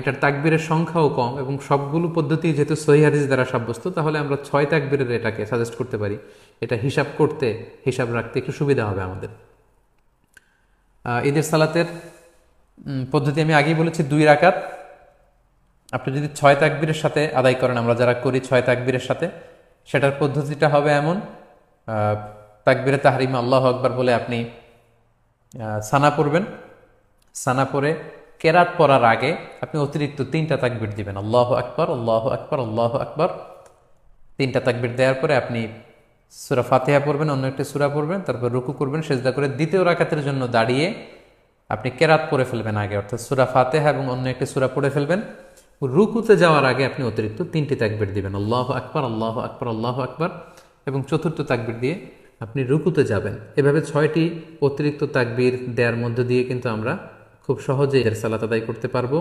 এটার তাকবীরের সংখ্যাও কম এবং সবগুলো পদ্ধতি যেহেতু সহিহ হাদিস দ্বারা সাব্যস্ত, তাহলে আমরা 6 তাকবীরের এটাকে সাজেস্ট করতে পারি। এটা হিসাব রাখতে একটু সুবিধা হবে আমাদের। ঈদের সালাতের পদ্ধতি আমি আগেই বলেছি 2 রাকাত। আপনি যদি 6 তাকবীরের সাথে আদায় করেন, আমরা যারা করি 6 তাকবীরের সাথে, সেটার পদ্ধতিটা হবে এমন: তাকবীরে তাহরিমা আল্লাহু আকবার বলে আপনি সানা পড়বেন। সানা পড়ে কেরাত পড়ার আগে আপনি অতিরিক্ত 3টা তাকবীর দিবেন, আল্লাহু আকবার, আল্লাহু আকবার, আল্লাহু আকবার। 3টা তাকবীর দেওয়ার পরে আপনি সূরা ফাতিহা পড়বেন, অন্য একটি সূরা পড়বেন, তারপর রুকু করবেন, সেজদা করে দ্বিতীয় রাকাতের জন্য দাঁড়িয়ে আপনি কেরাত পড়ে ফেলবেন আগে, অর্থাৎ সূরা ফাতিহা এবং অন্য একটি সূরা পড়ে ফেলবেন। রুকুতে যাওয়ার আগে আপনি অতিরিক্ত 3টি তাকবীর দিবেন, আল্লাহু আকবার, আল্লাহু আকবার, আল্লাহু আকবার, এবং চতুর্থ তাকবীর দিয়ে আপনি রুকুতে যাবেন। এভাবে 6টি অতিরিক্ত তাকবীর দেওয়ার মধ্য দিয়ে কিন্তু আমরা খুব সহজেই এর সালাত আদায় করতে পারবো।